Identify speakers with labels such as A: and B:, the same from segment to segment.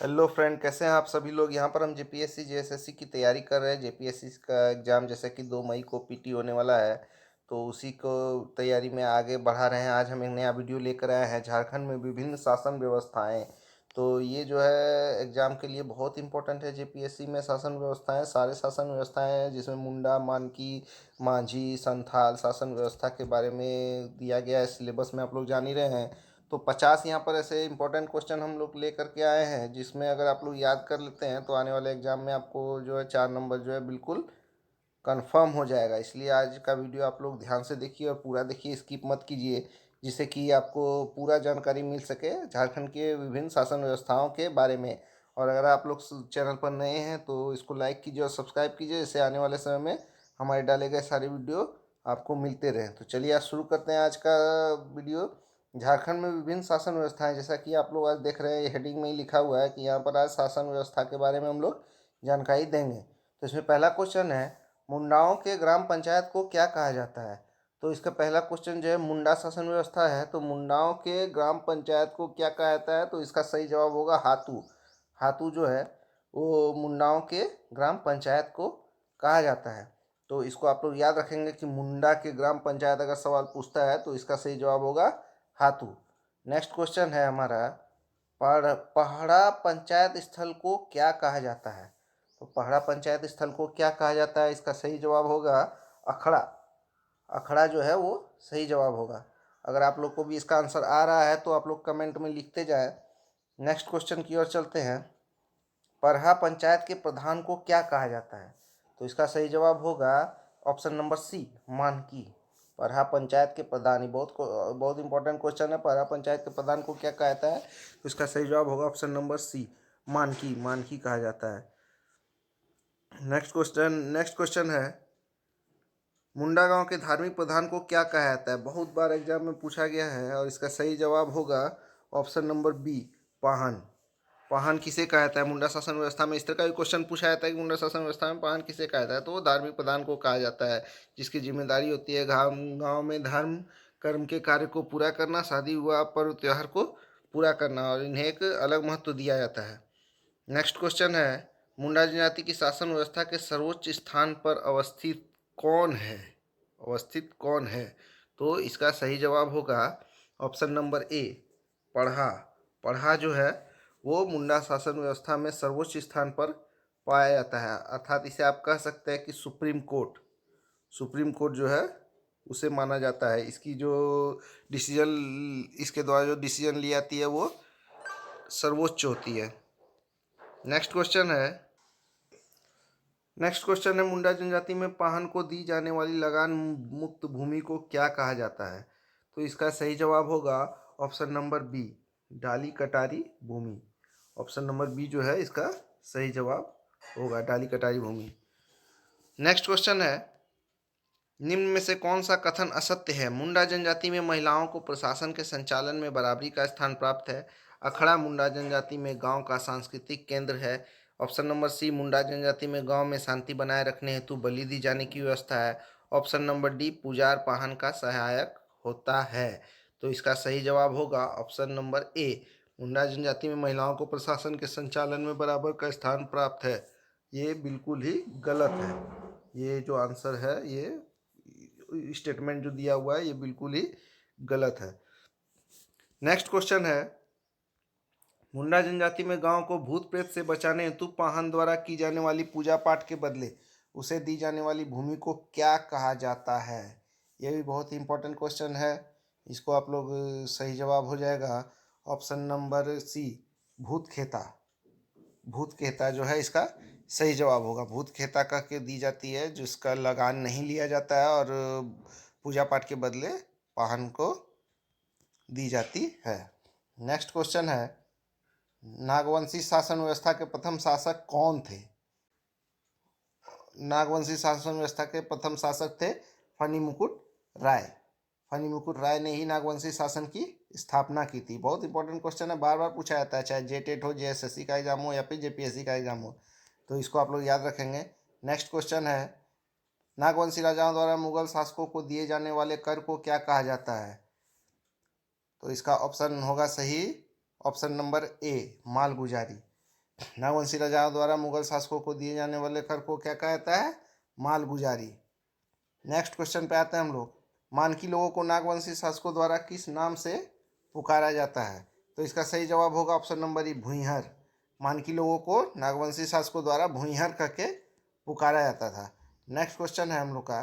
A: Hello friend, कैसे हैं आप सभी लोग। यहाँ पर हम जेपीएससी जेएसएससी की तैयारी कर रहे हैं। जेपीएससी का एग्ज़ाम जैसे कि 2 मई को पीटी होने वाला है, तो उसी को तैयारी में आगे बढ़ा रहे हैं। आज हम एक नया वीडियो लेकर आए हैं, झारखंड में विभिन्न शासन व्यवस्थाएं। तो ये जो है एग्ज़ाम के लिए बहुत इंपॉर्टेंट है। जेपीएससी में शासन व्यवस्थाएं, सारे शासन व्यवस्थाएं हैं, जिसमें मुंडा, मानकी, माझी, संथाल शासन व्यवस्था के बारे में दिया गया है। सिलेबस में आप लोग जान ही रहे हैं। तो 50 यहाँ पर ऐसे इंपॉर्टेंट क्वेश्चन हम लोग ले करके आए हैं, जिसमें अगर आप लोग याद कर लेते हैं तो आने वाले एग्जाम में आपको जो है 4 नंबर जो है बिल्कुल कंफर्म हो जाएगा। इसलिए आज का वीडियो आप लोग ध्यान से देखिए और पूरा देखिए, स्किप मत कीजिए, जिससे कि आपको पूरा जानकारी मिल सके झारखंड के विभिन्न शासन व्यवस्थाओं के बारे में। और अगर आप लोग चैनल पर नए हैं तो इसको लाइक कीजिए और सब्सक्राइब कीजिए, जिससे आने वाले समय में हमारे डाले गए सारे वीडियो आपको मिलते रहें। तो चलिए आज शुरू करते हैं आज का वीडियो। झारखंड में विभिन्न शासन व्यवस्थाएं, जैसा कि आप लोग आज देख रहे हैं, हेडिंग में ही लिखा हुआ है कि यहाँ पर आज शासन व्यवस्था के बारे में हम लोग जानकारी देंगे। तो इसमें पहला क्वेश्चन है, मुंडाओं के ग्राम पंचायत को क्या कहा जाता है। तो इसका पहला क्वेश्चन जो है मुंडा शासन व्यवस्था है, तो मुंडाओं के ग्राम पंचायत को क्या कहा जाता है। तो इसका सही जवाब होगा हातू। हातू जो है वो मुंडाओं के ग्राम पंचायत को कहा जाता है। तो इसको आप लोग याद रखेंगे कि मुंडा के ग्राम पंचायत अगर सवाल पूछता है तो इसका सही जवाब होगा हातू। नेक्स्ट क्वेश्चन है हमारा, पहड़ा पंचायत स्थल को क्या कहा जाता है। तो पहड़ा पंचायत स्थल को क्या कहा जाता है, इसका सही जवाब होगा अखड़ा। अखड़ा जो है वो सही जवाब होगा। अगर आप लोग को भी इसका आंसर आ रहा है तो आप लोग कमेंट में लिखते जाए। नेक्स्ट क्वेश्चन की ओर चलते हैं, परहा पंचायत के प्रधान को क्या कहा जाता है। तो इसका सही जवाब होगा ऑप्शन नंबर सी, मानकी। परहा पंचायत के प्रधान, ही बहुत बहुत इंपॉर्टेंट क्वेश्चन है। परहा पंचायत के प्रधान को क्या कहा जाता है, तो इसका सही जवाब होगा ऑप्शन नंबर सी, मानकी। मानकी कहा जाता है। नेक्स्ट क्वेश्चन है, मुंडा गांव के धार्मिक प्रधान को क्या कहा जाता है। बहुत बार एग्जाम में पूछा गया है और इसका सही जवाब होगा ऑप्शन नंबर बी, पाहन। पाहन किसे कहा जाता है मुंडा शासन व्यवस्था में। इस तरह का भी क्वेश्चन पूछा जाता है कि मुंडा शासन व्यवस्था में पाहन किसे कहा जाता है, तो वो धार्मिक प्रधान को कहा जाता है, जिसकी जिम्मेदारी होती है गांव में धर्म कर्म के कार्य को पूरा करना, शादी विवाह पर्व त्योहार को पूरा करना, और इन्हें एक अलग महत्व दिया जाता है। नेक्स्ट क्वेश्चन है, मुंडा जनजाति की शासन व्यवस्था के सर्वोच्च स्थान पर अवस्थित कौन है। अवस्थित कौन है, तो इसका सही जवाब होगा ऑप्शन नंबर ए, पढ़ा। पढ़ा जो है वो मुंडा शासन व्यवस्था में सर्वोच्च स्थान पर पाया जाता है, अर्थात इसे आप कह सकते हैं कि सुप्रीम कोर्ट। सुप्रीम कोर्ट जो है उसे माना जाता है। इसकी जो डिसीजन, इसके द्वारा जो डिसीजन ली जाती है वो सर्वोच्च होती है। नेक्स्ट क्वेश्चन है, मुंडा जनजाति में पाहन को दी जाने वाली लगान मुक्त भूमि को क्या कहा जाता है। तो इसका सही जवाब होगा ऑप्शन नंबर बी, डाली कटारी भूमि। ऑप्शन नंबर बी जो है इसका सही जवाब होगा, डाली कटारी भूमि। नेक्स्ट क्वेश्चन है, निम्न में से कौन सा कथन असत्य है। मुंडा जनजाति में महिलाओं को प्रशासन के संचालन में बराबरी का स्थान प्राप्त है। अखड़ा मुंडा जनजाति में गांव का सांस्कृतिक केंद्र है। ऑप्शन नंबर सी, मुंडा जनजाति में गांव में शांति बनाए रखने हेतु बलि दी जाने की व्यवस्था है। ऑप्शन नंबर डी, पुजार पाहन का सहायक होता है। तो इसका सही जवाब होगा ऑप्शन नंबर ए, मुंडा जनजाति में महिलाओं को प्रशासन के संचालन में बराबर का स्थान प्राप्त है। ये बिल्कुल ही गलत है। ये जो आंसर है, ये स्टेटमेंट जो दिया हुआ है ये बिल्कुल ही गलत है। नेक्स्ट क्वेश्चन है, मुंडा जनजाति में गांव को भूत प्रेत से बचाने हेतु पाहन द्वारा की जाने वाली पूजा पाठ के बदले उसे दी जाने वाली भूमि को क्या कहा जाता है। यह भी बहुत ही इंपॉर्टेंट क्वेश्चन है। इसको आप लोग सही जवाब हो जाएगा ऑप्शन नंबर सी, भूत खेता। भूत खेता जो है इसका सही जवाब होगा। भूत खेता कह के दी जाती है, जिसका लगान नहीं लिया जाता है और पूजा पाठ के बदले पाहन को दी जाती है। नेक्स्ट क्वेश्चन है, नागवंशी शासन व्यवस्था के प्रथम शासक कौन थे। नागवंशी शासन व्यवस्था के प्रथम शासक थे फनी मुकुट राय। फनी मुकुट राय ने ही नागवंशी शासन की स्थापना की थी। बहुत इंपॉर्टेंट क्वेश्चन है, बार बार पूछा जाता है, चाहे जेटेट हो, जेएसएससी का एग्जाम हो या फिर जेपीएससी का एग्जाम हो, तो इसको आप लोग याद रखेंगे। नेक्स्ट क्वेश्चन है, नागवंशी राजाओं द्वारा मुगल शासकों को दिए जाने वाले कर को क्या कहा जाता है। तो इसका ऑप्शन होगा सही, ऑप्शन नंबर ए, मालगुजारी। नागवंशी राजाओं द्वारा मुगल शासकों को दिए जाने वाले कर को क्या कहा जाता है? मालगुजारी। नेक्स्ट क्वेश्चन पे आते हैं हम लोग। मानकी लोगों को नागवंशी शासकों द्वारा किस नाम से पुकारा जाता है? तो इसका सही जवाब होगा ऑप्शन नंबर ई, भूइहर। मानकी लोगों को नागवंशी शासकों द्वारा भूइहर करके पुकारा जाता था। नेक्स्ट क्वेश्चन है हम लोग का,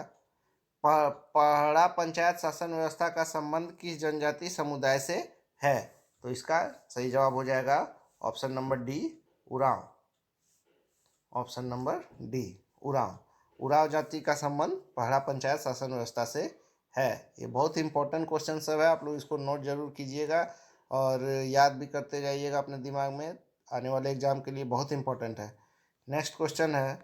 A: पहड़ा पंचायत शासन व्यवस्था का संबंध किस जनजाति समुदाय से है? तो इसका सही जवाब हो जाएगा option number D, Oraon. Option number D, Oraon. Oraon जाति का संबंध पहड़ा पंचायत शासन व्यवस्था से है। ये बहुत इंपॉर्टेंट क्वेश्चन सब है, आप लोग इसको नोट जरूर कीजिएगा और याद भी करते जाइएगा अपने दिमाग में, आने वाले एग्जाम के लिए बहुत इंपॉर्टेंट है। नेक्स्ट क्वेश्चन है,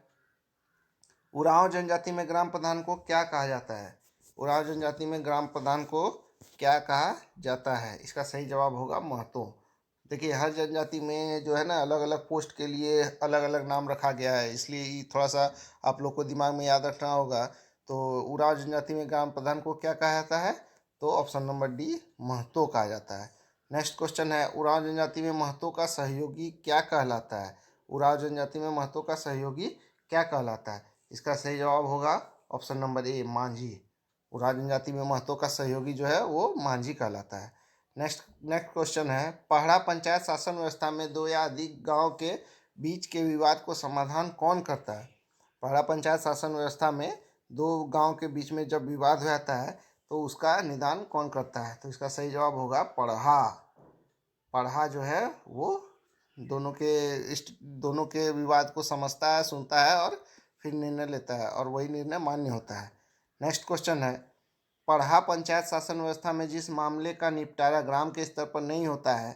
A: उरांव जनजाति में ग्राम प्रधान को क्या कहा जाता है? उरांव जनजाति में ग्राम प्रधान को क्या कहा जाता है? इसका सही जवाब होगा महतो। देखिए हर जनजाति में जो है ना अलग अलग पोस्ट के लिए अलग अलग नाम रखा गया है, इसलिए ये थोड़ा सा आप लोग को दिमाग में याद रखना होगा। तो उरांव जनजाति में ग्राम प्रधान को क्या कहा जाता है? तो ऑप्शन नंबर डी, महतो कहा जाता है। नेक्स्ट क्वेश्चन है, उरांव जनजाति में महतो का सहयोगी क्या कहलाता है? उरांव जनजाति में महतो का सहयोगी क्या कहलाता है? इसका सही जवाब होगा ऑप्शन नंबर ए, मांझी। उरांव जनजाति में महतो का सहयोगी जो है वो मांझी कहलाता है। नेक्स्ट क्वेश्चन है, पहड़ा पंचायत शासन व्यवस्था में दो या अधिक गांव के बीच के विवाद को समाधान कौन करता है? पहड़ा पंचायत शासन व्यवस्था में दो गांव के बीच में जब विवाद हो जाता है तो उसका निदान कौन करता है? तो इसका सही जवाब होगा पढ़ा। पढ़ा जो है वो दोनों के विवाद को समझता है, सुनता है और फिर निर्णय लेता है और वही निर्णय मान्य होता है। नेक्स्ट क्वेश्चन है, पढ़ा पंचायत शासन व्यवस्था में जिस मामले का निपटारा ग्राम के स्तर पर नहीं होता है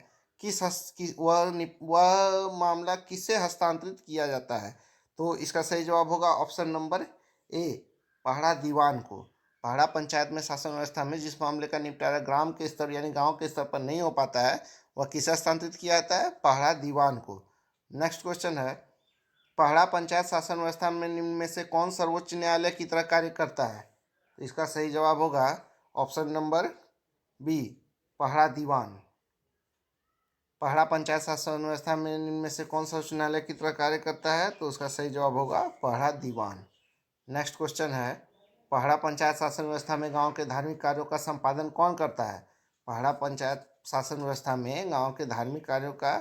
A: वह मामला किसे हस्तांतरित किया जाता है? तो इसका सही जवाब होगा ऑप्शन नंबर ए, पढ़ा दीवान को। पढ़ा पंचायत में शासन व्यवस्था में जिस मामले का निपटारा ग्राम के स्तर यानी गांव के स्तर पर नहीं हो पाता है वह किसे हस्तांतरित किया जाता है? पढ़ा दीवान को। नेक्स्ट क्वेश्चन है, पढ़ा पंचायत शासन व्यवस्था में निम्न में से कौन सर्वोच्च न्यायालय की तरह कार्य करता है? तो इसका सही जवाब होगा ऑप्शन नंबर बी, पढ़ा दीवान। पढ़ा पंचायत शासन व्यवस्था में निम्न में से कौन सर्वोच्च न्यायालय की तरह कार्य करता है? तो उसका सही जवाब होगा पढ़ा दीवान। नेक्स्ट क्वेश्चन है, पढ़ा पंचायत शासन व्यवस्था में गांव के धार्मिक कार्यों का संपादन कौन करता है? पढ़ा पंचायत शासन व्यवस्था में गांव के धार्मिक कार्यों का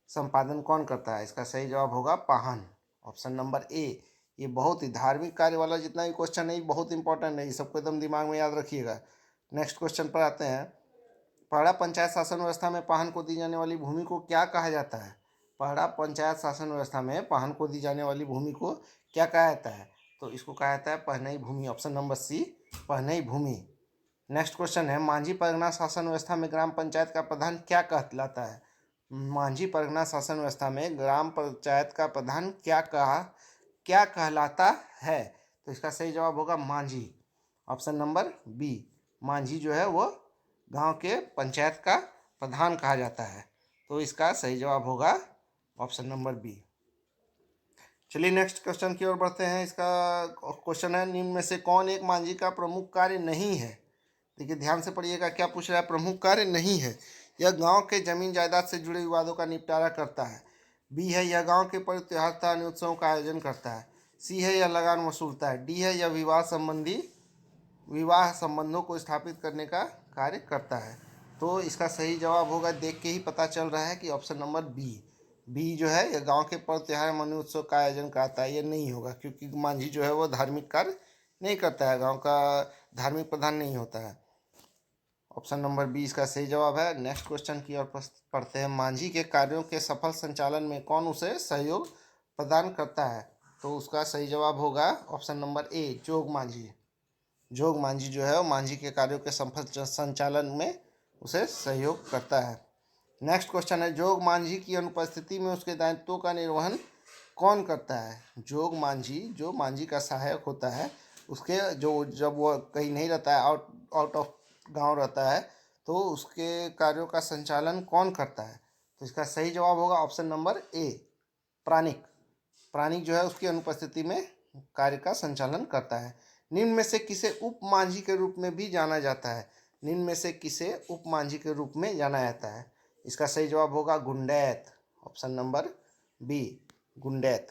A: संपादन कौन करता है? इसका सही जवाब होगा पाहन। ऑप्शन नंबर ए। ये बहुत ही धार्मिक कार्य वाला जितना भी क्वेश्चन है बहुत इंपॉर्टेंट है, ये सबको एकदम दिमाग में याद रखिएगा। नेक्स्ट क्वेश्चन पर आते हैं, पढ़ा पंचायत शासन व्यवस्था में पाहन को दी जाने वाली भूमि को क्या कहा जाता है? पढ़ा पंचायत शासन व्यवस्था में पाहन को दी जाने वाली भूमि को क्या कहा जाता है? तो इसको कहा जाता है पहनई भूमि। ऑप्शन नंबर सी, पहनई भूमि। नेक्स्ट क्वेश्चन है, मांझी परगना शासन व्यवस्था में ग्राम पंचायत का प्रधान क्या कहलाता है? मांझी परगना शासन व्यवस्था में ग्राम पंचायत का प्रधान क्या कहलाता है? तो इसका सही जवाब होगा मांझी। ऑप्शन नंबर बी, मांझी जो है वो गांव के पंचायत का प्रधान कहा जाता है। तो इसका सही जवाब होगा ऑप्शन नंबर बी। चलिए नेक्स्ट क्वेश्चन की ओर बढ़ते हैं। इसका क्वेश्चन है, निम्न में से कौन एक मांझी का प्रमुख कार्य नहीं है? देखिए ध्यान से पढ़िएगा, क्या पूछ रहा है? प्रमुख कार्य नहीं है। यह गांव के जमीन जायदाद से जुड़े विवादों का निपटारा करता है। बी है, यह गांव के पर्व त्योहार तथा अन्य उत्सवों का आयोजन करता है। सी है, यह लगान वसूलता है। डी है, यह विवाह संबंधों को स्थापित करने का कार्य करता है। तो इसका सही जवाब होगा, देख के ही पता चल रहा है कि ऑप्शन नंबर बी जो है, यह गांव के पर्व त्योहार मनु उत्सव का आयोजन करता है। ये नहीं होगा क्योंकि मांझी जो है वो धार्मिक कार्य नहीं करता है, गांव का धार्मिक प्रधान नहीं होता है। ऑप्शन नंबर बी इसका सही जवाब है। नेक्स्ट क्वेश्चन की ओर पढ़ते हैं, मांझी के कार्यों के सफल संचालन में कौन उसे सहयोग प्रदान करता है? तो उसका सही जवाब होगा ऑप्शन नंबर ए, जोग मांझी। जोग मांझी जो है वो मांझी के कार्यों के सफल संचालन में उसे सहयोग करता है। नेक्स्ट क्वेश्चन है, जोग मांझी की अनुपस्थिति में उसके दायित्वों का निर्वहन कौन करता है? जोग मांझी जो मांझी का सहायक होता है उसके जब वो कहीं नहीं रहता है, आउट ऑफ गांव रहता है, तो उसके कार्यों का संचालन कौन करता है? तो इसका सही जवाब होगा ऑप्शन नंबर ए, प्राणिक। प्राणिक जो है उसकी अनुपस्थिति में कार्य का संचालन करता है। निम्न में से किसे उप मांझी के रूप में भी जाना जाता है? निम्न में से किसे उप मांझी के रूप में जाना जाता है? इसका सही जवाब होगा Gundait. Option number B Gundait.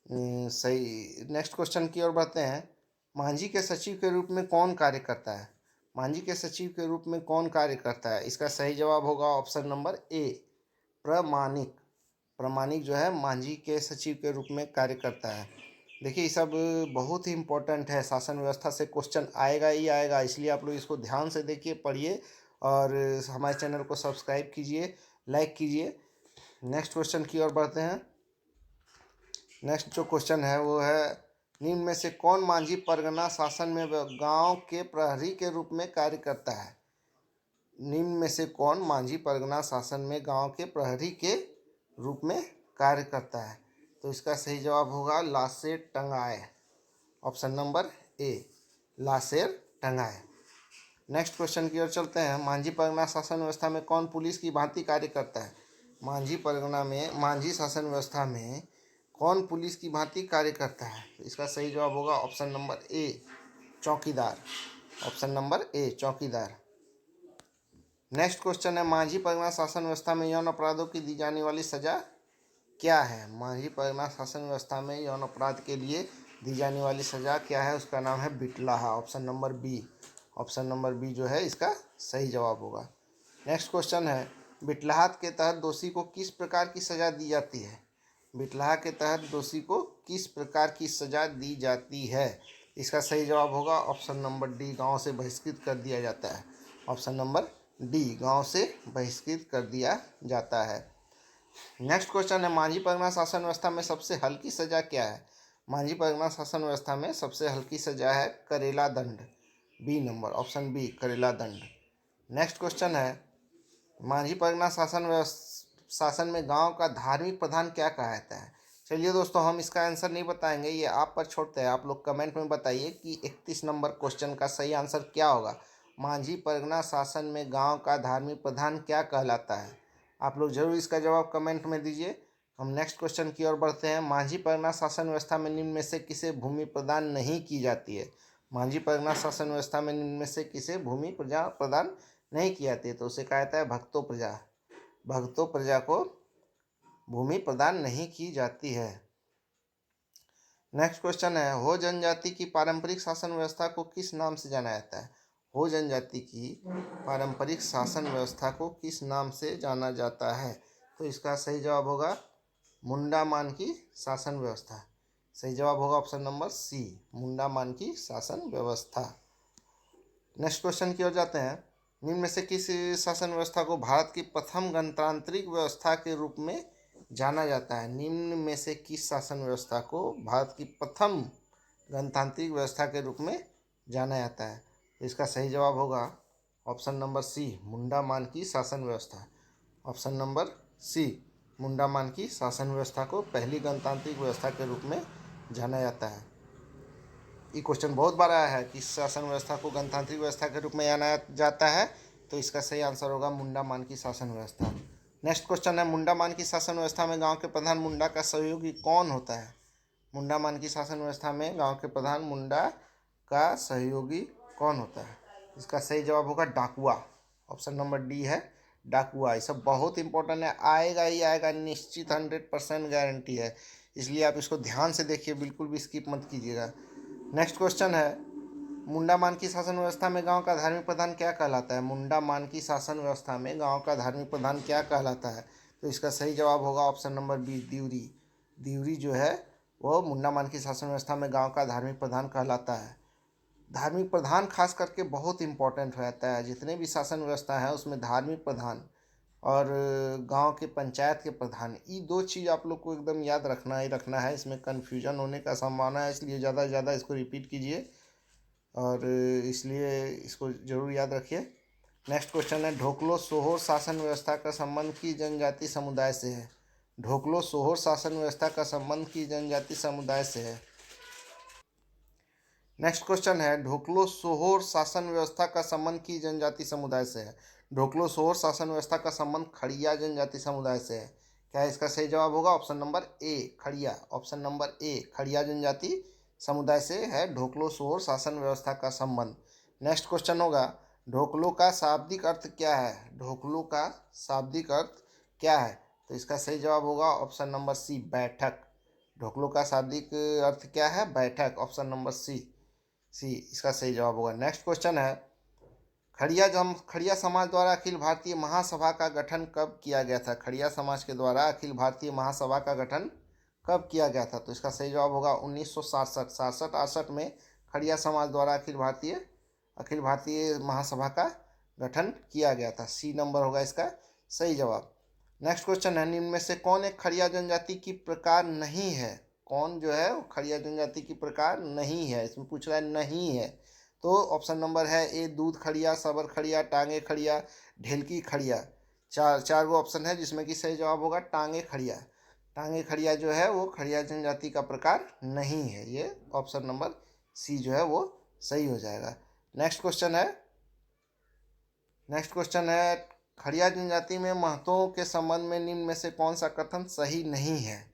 A: सही। नेक्स्ट क्वेश्चन की ओर बढ़ते हैं। मांझी के सचिव के रूप में कौन कार्य करता है? मांझी के सचिव के रूप में कौन कार्य करता है? इसका सही जवाब होगा ऑप्शन नंबर ए प्रमाणिक। प्रमाणिक जो है मांझी के सचिव के रूप में कार्य करता है। देखिए ये सब बहुत ही इम्पोर्टेंट है, शासन व्यवस्था से क्वेश्चन आएगा ही आएगा, इसलिए आप लोग इसको ध्यान से देखिए, पढ़िए और हमारे चैनल को सब्सक्राइब कीजिए, लाइक कीजिए। नेक्स्ट क्वेश्चन की ओर बढ़ते हैं। नेक्स्ट जो क्वेश्चन है वो है, निम्न में से कौन मांझी परगना शासन में गांव के प्रहरी के रूप में कार्य करता है? निम्न में से कौन मांझी परगना शासन में गांव के प्रहरी के रूप में कार्य करता है? तो इसका सही जवाब होगा लाशेर टंगाए, ऑप्शन नंबर ए लाशेर टंगाए। नेक्स्ट क्वेश्चन की ओर चलते हैं। मांझी परगना शासन व्यवस्था में कौन पुलिस की भांति कार्य करता है? मांझी परगना में मांझी शासन व्यवस्था में कौन पुलिस की भांति कार्य करता है? तो इसका सही जवाब होगा ऑप्शन नंबर ए चौकीदार, ऑप्शन नंबर ए चौकीदार। नेक्स्ट क्वेश्चन है, मांझी परगना शासन व्यवस्था में यौन अपराधों की दी जाने वाली सजा क्या है? मांझी परगना शासन व्यवस्था में यौन अपराध के लिए दी जाने वाली सजा क्या है? उसका नाम है Bitlaha, option number B. Option number B जो है इसका सही जवाब होगा। नेक्स्ट क्वेश्चन है, बिटलाहात के तहत दोषी को किस प्रकार की सजा दी जाती है? बिटलाहा के तहत दोषी को किस प्रकार की सजा दी जाती है? इसका सही जवाब होगा ऑप्शन नंबर डी गांव से बहिष्कृत कर दिया जाता है, ऑप्शन नंबर डी गांव से बहिष्कृत कर दिया जाता है। नेक्स्ट क्वेश्चन है, मांझी परगना शासन व्यवस्था में सबसे हल्की सजा क्या है? मांझी परगना शासन व्यवस्था में सबसे हल्की सजा है करेला दंड, बी नंबर, ऑप्शन बी करेला दंड। नेक्स्ट क्वेश्चन है, मांझी परगना शासन में गांव का धार्मिक प्रधान क्या कहा जाता है? चलिए दोस्तों, हम इसका आंसर नहीं बताएंगे, ये आप पर छोड़ते हैं। आप लोग कमेंट में बताइए कि 31 नंबर क्वेश्चन का सही आंसर क्या होगा। मांझी परगना शासन में गांव का धार्मिक प्रधान क्या कहलाता है? आप लोग जरूर इसका जवाब कमेंट में दीजिए। हम नेक्स्ट क्वेश्चन की ओर बढ़ते हैं। मांझी परगना शासन व्यवस्था में निम्न में से किसे भूमि प्रदान नहीं की जाती है? मांझी परगना शासन व्यवस्था में निम्न में से किसे भूमि प्रदान नहीं की जाती है? तो उसे कहा जाता है भक्तों प्रजा। भक्तों प्रजा को भूमि प्रदान नहीं की जाती है। नेक्स्ट क्वेश्चन है, हो जनजाति की पारंपरिक शासन व्यवस्था को किस नाम से जाना जाता है? हो जनजाति की पारंपरिक शासन व्यवस्था को किस नाम से जाना जाता है? तो इसका सही जवाब होगा मुंडामान की शासन व्यवस्था। सही जवाब होगा ऑप्शन नंबर सी मुंडामान की शासन व्यवस्था। नेक्स्ट क्वेश्चन की ओर जाते हैं। निम्न में से किस शासन व्यवस्था को भारत की प्रथम गणतांत्रिक व्यवस्था के रूप में जाना जाता है? निम्न में से किस शासन व्यवस्था को भारत की प्रथम गणतांत्रिक व्यवस्था के रूप में जाना जाता है? तो इसका सही जवाब होगा ऑप्शन नंबर सी मुंडामान की शासन व्यवस्था, ऑप्शन नंबर सी मुंडामान की शासन व्यवस्था को पहली गणतांत्रिक व्यवस्था के रूप में जाना जाता है। ये क्वेश्चन बहुत बार आया है कि शासन व्यवस्था को गणतांत्रिक व्यवस्था के रूप में जाना जाता है, तो इसका सही आंसर होगा मुंडामान की शासन व्यवस्था। नेक्स्ट क्वेश्चन है, मुंडामान की शासन व्यवस्था में गांव के प्रधान मुंडा का सहयोगी कौन होता है? मुंडामान की शासन व्यवस्था में गांव के प्रधान मुंडा का सहयोगी कौन होता है? इसका सही जवाब होगा डाकुआ, ऑप्शन नंबर डी है डाकुआ। ये सब बहुत इंपॉर्टेंट है, आएगा ही आएगा निश्चित, 100% गारंटी है, इसलिए आप इसको ध्यान से देखिए, बिल्कुल भी स्किप मत कीजिएगा। नेक्स्ट क्वेश्चन है, मुंडामान की शासन व्यवस्था में गांव का धार्मिक प्रधान क्या कहलाता है? मुंडामान की शासन व्यवस्था में गांव का धार्मिक प्रधान क्या कहलाता है? तो इसका सही जवाब होगा ऑप्शन नंबर बी दिवरी। दिवरी जो है वो मुंडामान की शासन व्यवस्था में गांव का धार्मिक प्रधान कहलाता है। धार्मिक प्रधान खास करके बहुत इंपॉर्टेंट रहता है, जितने भी शासन व्यवस्था है उसमें धार्मिक प्रधान और गांव के पंचायत के प्रधान, ये दो चीज़ आप लोग को एकदम याद रखना ही रखना है। इसमें कन्फ्यूजन होने का संभावना है, इसलिए ज़्यादा से ज़्यादा इसको रिपीट कीजिए और इसलिए इसको ज़रूर याद रखिए। नेक्स्ट क्वेश्चन है, ढोकलो सोहोर शासन व्यवस्था का संबंध किस जनजाति समुदाय से है? ढोकलो सोहोर शासन व्यवस्था का संबंध किस जनजाति समुदाय से है? नेक्स्ट क्वेश्चन है, ढोकलो सोहोर शासन व्यवस्था का संबंध किस जनजाति समुदाय से है? ढोकलो सोहोर शासन व्यवस्था का संबंध खड़िया जनजाति समुदाय से है। क्या इसका सही जवाब होगा option number A Kharia, option number A Kharia जनजाति समुदाय से है ढोकलो सोहोर शासन व्यवस्था का संबंध। नेक्स्ट क्वेश्चन होगा, ढोकलो का शाब्दिक अर्थ क्या है? ढोकलो का शाब्दिक अर्थ क्या है? तो इसका सही जवाब होगा ऑप्शन नंबर सी, बैठक। ढोकलो का शाब्दिक अर्थ क्या है? बैठक। ऑप्शन नंबर सी, इसका सही जवाब होगा। नेक्स्ट क्वेश्चन है, खड़िया समाज द्वारा अखिल भारतीय महासभा का गठन कब किया गया था? खड़िया समाज के द्वारा अखिल भारतीय महासभा का गठन कब किया गया था? तो इसका सही जवाब होगा 1967, 67 में खड़िया समाज द्वारा अखिल भारतीय महासभा का गठन किया गया था। सी नंबर होगा इसका सही जवाब। नेक्स्ट क्वेश्चन है, निम्न में से कौन एक खड़िया जनजाति की प्रकार नहीं है? कौन जो है वो खड़िया जनजाति की प्रकार नहीं है? इसमें पूछ रहा है नहीं है। तो ऑप्शन नंबर है ए, दूध खड़िया, सबर खड़िया, टांगे खड़िया, ढेलकी खड़िया। चार गो ऑप्शन है जिसमें कि सही जवाब होगा टांगे खड़िया। टांगे खड़िया जो है वो खड़िया जनजाति का प्रकार नहीं है। ये ऑप्शन नंबर सी जो है वो सही हो जाएगा। नेक्स्ट क्वेश्चन है, खड़िया जनजाति में महतों के संबंध में निम्न में से कौन सा कथन सही नहीं है?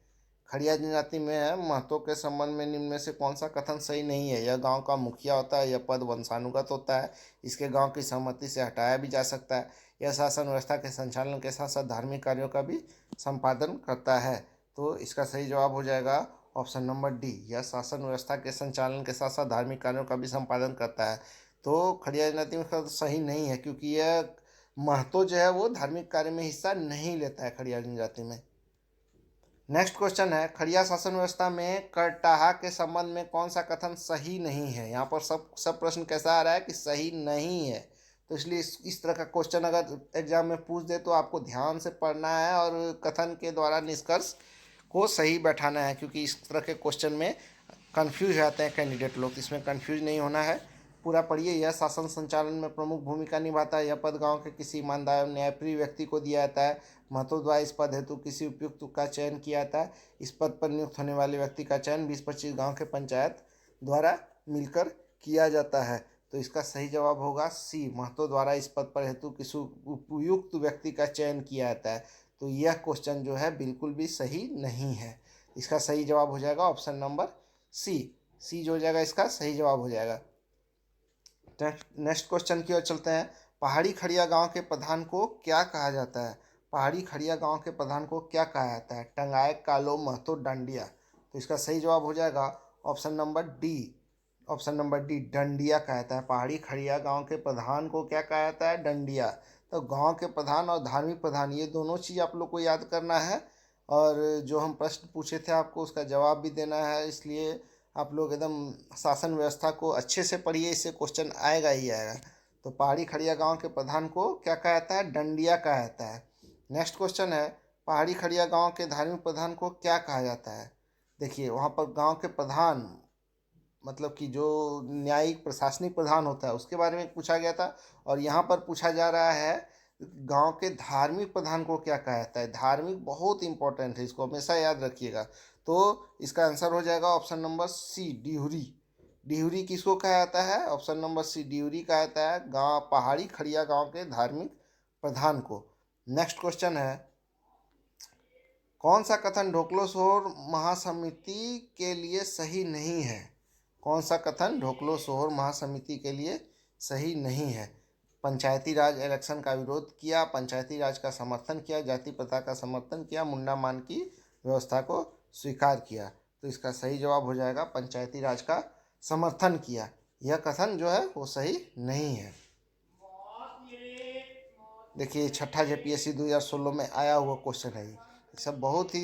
A: खड़िया जनजाति में महतों के संबंध में निम्न में से कौन सा कथन सही नहीं है? यह गांव का मुखिया होता है, यह पद वंशानुगत होता है, इसके गांव की सहमति से हटाया भी जा सकता है, यह शासन व्यवस्था के संचालन के साथ साथ धार्मिक कार्यों का भी संपादन करता है। तो इसका सही जवाब हो जाएगा ऑप्शन नंबर डी, यह शासन व्यवस्था के संचालन के साथ साथ धार्मिक कार्यों का भी संपादन करता है। तो खड़िया जनजाति में सही नहीं है, क्योंकि यह महतो जो है वो धार्मिक कार्य में हिस्सा नहीं लेता है खड़िया जनजाति में। नेक्स्ट क्वेश्चन है, खड़िया शासन व्यवस्था में करटाहा के संबंध में कौन सा कथन सही नहीं है? यहाँ पर सब प्रश्न कैसा आ रहा है कि सही नहीं है। तो इसलिए इस तरह का क्वेश्चन अगर एग्जाम में पूछ दे तो आपको ध्यान से पढ़ना है और कथन के द्वारा निष्कर्ष को सही बैठाना है, क्योंकि इस तरह के क्वेश्चन में कंफ्यूज हो जाते हैं कैंडिडेट लोग। इसमें कंफ्यूज नहीं होना है, पूरा पढ़िए। यह शासन संचालन में प्रमुख भूमिका निभाता है। यह पद गांव के किसी ईमानदार एवं न्यायप्रिय व्यक्ति को दिया जाता है। महतो द्वारा इस पद हेतु किसी उपयुक्त का चयन किया जाता है। इस पद पर नियुक्त होने वाले व्यक्ति का चयन 20-25 गांव के पंचायत द्वारा मिलकर किया जाता है। तो इसका सही जवाब होगा सी, महतो द्वारा इस पद पर हेतु किसी उपयुक्त व्यक्ति का चयन किया जाता है। तो यह क्वेश्चन जो है बिल्कुल भी सही नहीं है। इसका सही जवाब हो जाएगा ऑप्शन नंबर सी जो हो जाएगा इसका सही जवाब हो जाएगा। नेक्स्ट क्वेश्चन की ओर चलते हैं, पहाड़ी खड़िया गांव के प्रधान को क्या कहा जाता है? पहाड़ी खड़िया गांव के प्रधान को क्या कहा जाता है? टंगाए, कालो, महतो, डांडिया। तो इसका सही जवाब हो जाएगा ऑप्शन नंबर डी, डंडिया कहा जाता है। पहाड़ी खड़िया गांव के प्रधान को क्या कहा जाता है? डंडिया। तो गांव के प्रधान और धार्मिक प्रधान ये दोनों चीज़ आप लोग को याद करना है, और जो हम प्रश्न पूछे थे आपको उसका जवाब भी देना है। इसलिए आप लोग एकदम शासन व्यवस्था को अच्छे से पढ़िए, इससे क्वेश्चन आएगा ही आएगा। तो पहाड़ी खड़िया गांव के प्रधान को क्या कहा जाता है? डंडिया कहा जाता है। नेक्स्ट क्वेश्चन है, पहाड़ी खड़िया गांव के धार्मिक प्रधान को क्या कहा जाता है? देखिए वहाँ पर गांव के प्रधान मतलब कि जो न्यायिक प्रशासनिक प्रधान होता है उसके बारे में पूछा गया था, और यहाँ पर पूछा जा रहा है गांव के धार्मिक प्रधान को क्या कहा जाता है। धार्मिक बहुत इंपॉर्टेंट है, इसको हमेशा याद रखिएगा। तो इसका आंसर हो जाएगा ऑप्शन नंबर सी, डिहुरी। डिहुरी किसको कहा जाता है? ऑप्शन नंबर सी, डिहुरी कहा जाता है गांव पहाड़ी खड़िया गांव के धार्मिक प्रधान को। नेक्स्ट क्वेश्चन है, कौन सा कथन ढोकलो महासमिति के लिए सही नहीं है? कौन सा कथन ढोकलो सोहर महासमिति के लिए सही नहीं है? पंचायती राज इलेक्शन का विरोध किया, पंचायती राज का समर्थन किया, जाति प्रथा का समर्थन किया, मुंडा मान की व्यवस्था को स्वीकार किया। तो इसका सही जवाब हो जाएगा पंचायती राज का समर्थन किया। यह कथन जो है वो सही नहीं है। देखिए छठा जेपीएससी 2016 में आया हुआ क्वेश्चन है। ये सब बहुत ही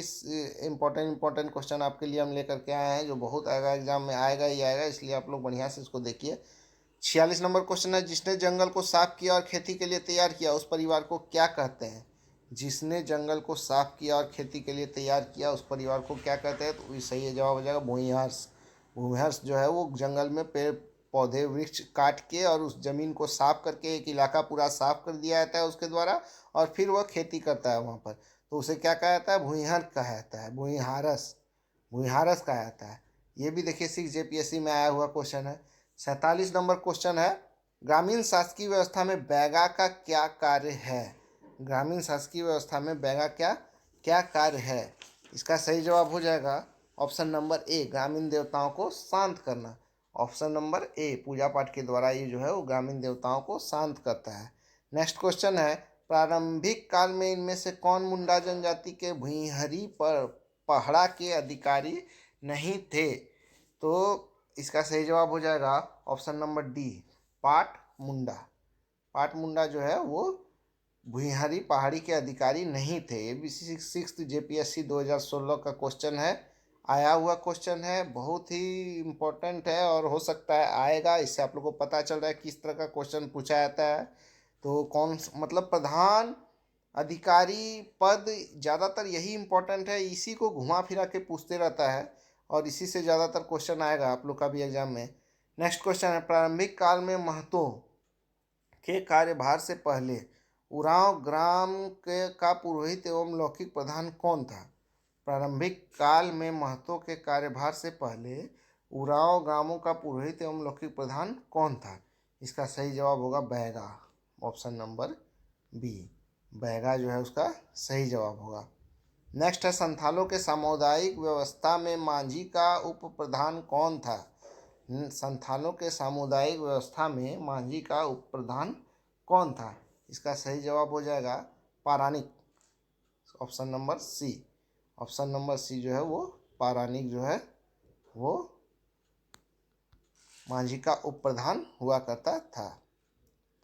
A: इम्पोर्टेंट क्वेश्चन आपके लिए हम लेकर के आए हैं, जो बहुत आएगा एग्जाम में, आएगा ही आएगा, इसलिए आप लोग बढ़िया से इसको देखिए। 46 नंबर क्वेश्चन है, जिसने जंगल को साफ किया और खेती के लिए तैयार किया उस परिवार को क्या कहते हैं? जिसने जंगल को साफ किया और खेती के लिए तैयार किया उस परिवार को क्या कहते हैं? तो सही जवाब हो जाएगा भूमिहर्ष। भूमिहर्ष जो है वो जंगल में पेड़ पौधे वृक्ष काट के और उस जमीन को साफ करके एक इलाका पूरा साफ कर दिया जाता है उसके द्वारा, और फिर वह खेती करता है वहाँ पर। तो उसे क्या कहा जाता है? भूमिहर कहा जाता है, भूमिहारस कहा जाता है। ये भी देखिए 6 जेपीएससी में आया हुआ क्वेश्चन है। 47 नंबर क्वेश्चन है, ग्रामीण शासकीय व्यवस्था में बैगा का क्या कार्य है? ग्रामीण शासकीय व्यवस्था में बैगा क्या कार्य है? इसका सही जवाब हो जाएगा ऑप्शन नंबर ए, ग्रामीण देवताओं को शांत करना। ऑप्शन नंबर ए, पूजा पाठ के द्वारा ये जो है वो ग्रामीण देवताओं को शांत करता है। नेक्स्ट क्वेश्चन है, प्रारंभिक काल में इनमें से कौन मुंडा जनजाति के भुईहरी पर पहड़ा के अधिकारी नहीं थे? तो इसका सही जवाब हो जाएगा ऑप्शन नंबर डी, पाट मुंडा। पाट मुंडा जो है वो भुईहरी पहाड़ी के अधिकारी नहीं थे। ये भी सिक्स JPSC 2016 का क्वेश्चन है, आया हुआ क्वेश्चन है, बहुत ही इम्पोर्टेंट है और हो सकता है आएगा। इससे आप लोगों को पता चल रहा है किस तरह का क्वेश्चन पूछा जाता है। तो कौन मतलब प्रधान अधिकारी पद ज़्यादातर यही इम्पोर्टेंट है, इसी को घुमा फिरा के पूछते रहता है और इसी से ज़्यादातर क्वेश्चन आएगा आप लोग का भी एग्जाम में। नेक्स्ट क्वेश्चन है, प्रारंभिक काल में महतो के कार्यभार से पहले उरांव ग्राम के का पुरोहित एवं लौकिक प्रधान कौन था? प्रारंभिक काल में महतो के कार्यभार से पहले उरांव ग्रामों का पुरोहित एवं लौकिक प्रधान कौन था? इसका सही जवाब होगा बैगा, ऑप्शन नंबर बी, बैगा जो है उसका सही जवाब होगा। नेक्स्ट है, संथालों के सामुदायिक व्यवस्था में मांझी का उप प्रधान कौन था? संथालों के सामुदायिक व्यवस्था में मांझी का उप प्रधान कौन था? इसका सही जवाब हो जाएगा Paranik, option number C. Option number C जो है वो पारानिक जो है वो मांझी का उप प्रधान हुआ करता था।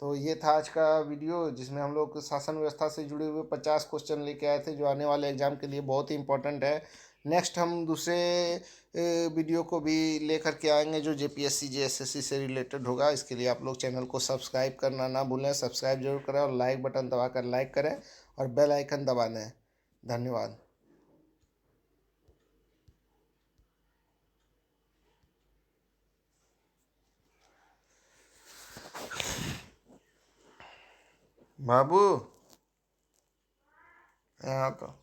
A: तो ये था आज का वीडियो जिसमें हम लोग शासन व्यवस्था से जुड़े हुए 50 क्वेश्चन लेके आए थे जो आने वाले एग्जाम के लिए बहुत ही इंपॉर्टेंट है। नेक्स्ट हम दूसरे वीडियो को भी लेकर के आएंगे जो JPSC JSSC से रिलेटेड होगा। इसके लिए आप लोग चैनल को सब्सक्राइब करना ना भूलें, सब्सक्राइब जरूर करें और लाइक बटन दबाकर लाइक करें और बेल आइकन दबा दें। धन्यवाद। बाबू यहाँ तो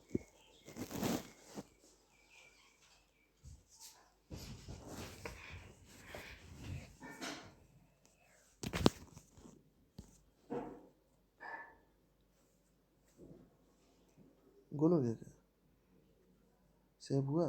A: गोलू सेब हुआ।